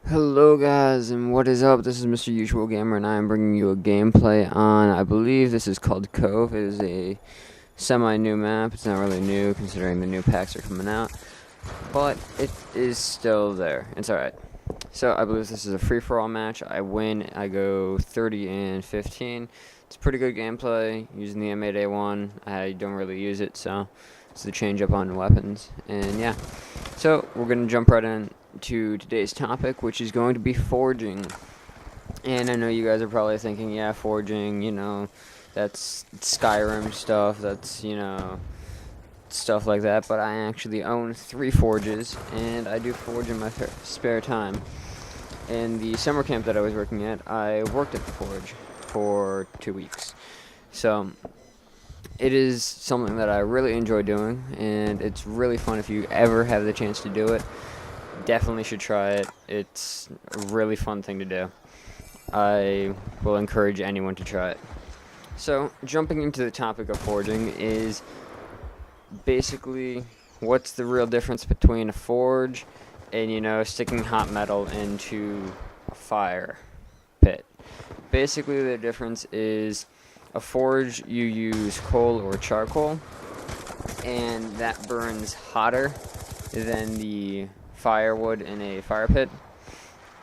Hello guys, and what is up? This is Mr.UsualGamer, and I am bringing you a gameplay on, I believe this is called Cove. It is a semi-new map. It's not really new, considering the new packs are coming out, but it is still there. It's alright. So, I believe this is a free-for-all match. I win, I go 30 and 15. It's pretty good gameplay, using the M8A1. I don't really use it, so it's the change up on weapons, and yeah. So, we're going to jump right in to today's topic, which is going to be forging. And I know you guys are probably thinking, yeah, forging, that's Skyrim stuff, that's, stuff like that, but I actually own 3 forges, and I do forge in my spare time. In the summer camp that I was working at, I worked at the forge for 2 weeks. So, it is something that I really enjoy doing, and it's really fun if you ever have the chance to do it. Definitely should try it. It's a really fun thing to do. I will encourage anyone to try it. So, jumping into the topic of forging is basically what's the real difference between a forge and, sticking hot metal into a fire pit. Basically, the difference is a forge, you use coal or charcoal, and that burns hotter than the firewood in a fire pit,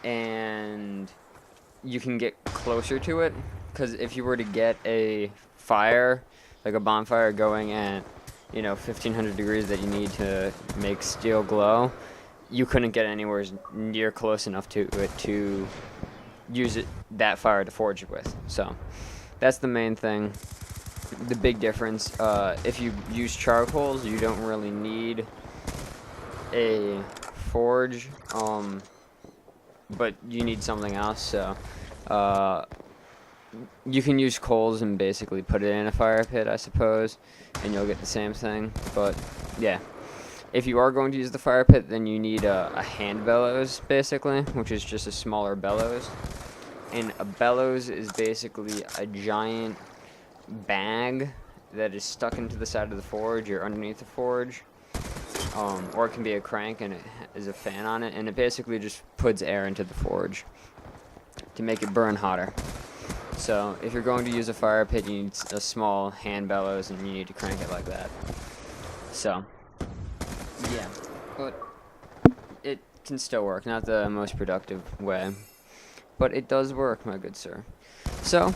and you can get closer to it, because if you were to get a fire, like a bonfire going at 1500 degrees that you need to make steel glow, you couldn't get anywhere near close enough to it to use that fire to forge it with. So that's the main thing, the big difference. If you use charcoals, you don't really need a forge, but you need something else, so you can use coals and basically put it in a fire pit, I suppose, and you'll get the same thing. But yeah, if you are going to use the fire pit, then you need a hand bellows, basically, which is just a smaller bellows. And a bellows is basically a giant bag that is stuck into the side of the forge or underneath the forge. Or it can be a crank and it is a fan on it, and it basically just puts air into the forge to make it burn hotter. So if you're going to use a fire pit, you need a small hand bellows, and you need to crank it like that. So yeah, but it can still work. Not the most productive way, but it does work, my good sir. So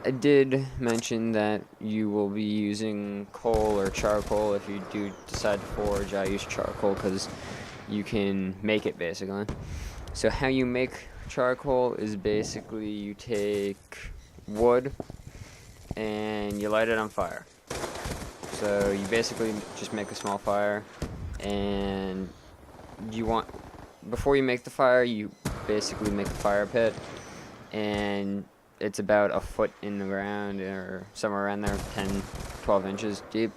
I did mention that you will be using coal or charcoal if you do decide to forge. I use charcoal because you can make it, basically. So how you make charcoal is basically you take wood and you light it on fire. So you basically just make a small fire, and before you make the fire, you basically make a fire pit, and it's about a foot in the ground or somewhere around there, 10, 12 inches deep.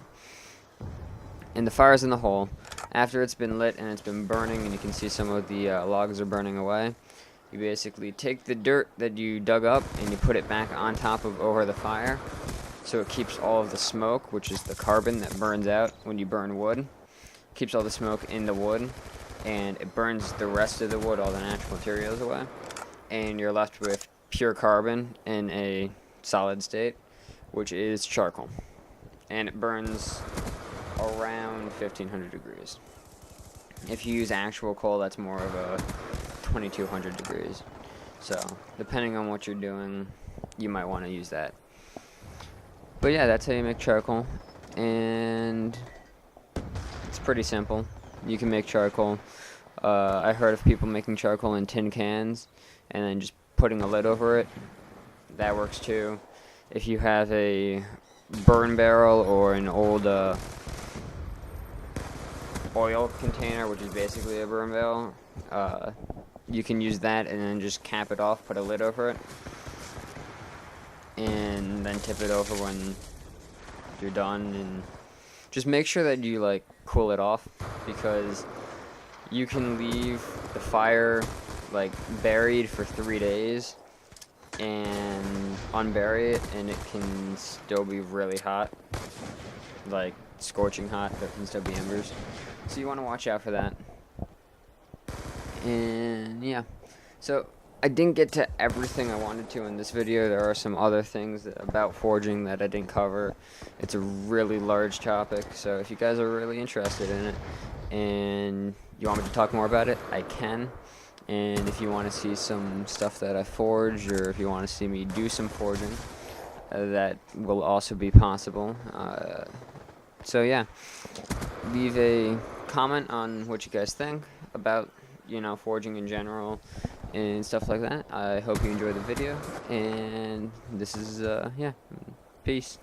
And the fire's in the hole. After it's been lit and it's been burning, and you can see some of the logs are burning away, you basically take the dirt that you dug up and you put it back on top of over the fire, so it keeps all of the smoke, which is the carbon that burns out when you burn wood, keeps all the smoke in the wood, and it burns the rest of the wood, all the natural materials, away, and you're left with pure carbon in a solid state, which is charcoal, and it burns around 1500 degrees. If you use actual coal, that's more of a 2200 degrees. So depending on what you're doing, you might want to use that. But yeah, that's how you make charcoal, and it's pretty simple. You can make charcoal. I heard of people making charcoal in tin cans and then just putting a lid over it. That works too. If you have a burn barrel or an old oil container, which is basically a burn barrel, you can use that and then just cap it off, put a lid over it, and then tip it over when you're done, and just make sure that you cool it off, because you can leave the fire buried for 3 days and unbury it, and it can still be really hot, like scorching hot. There can still be embers, so you want to watch out for that. And Yeah, so I didn't get to everything I wanted to in this video. There are some other things about forging that I didn't cover. It's a really large topic, so if you guys are really interested in it and you want me to talk more about it, I can. And if you want to see some stuff that I forged, or if you want to see me do some forging, that will also be possible. So yeah, leave a comment on what you guys think about, forging in general and stuff like that. I hope you enjoyed the video, and this is, yeah, peace.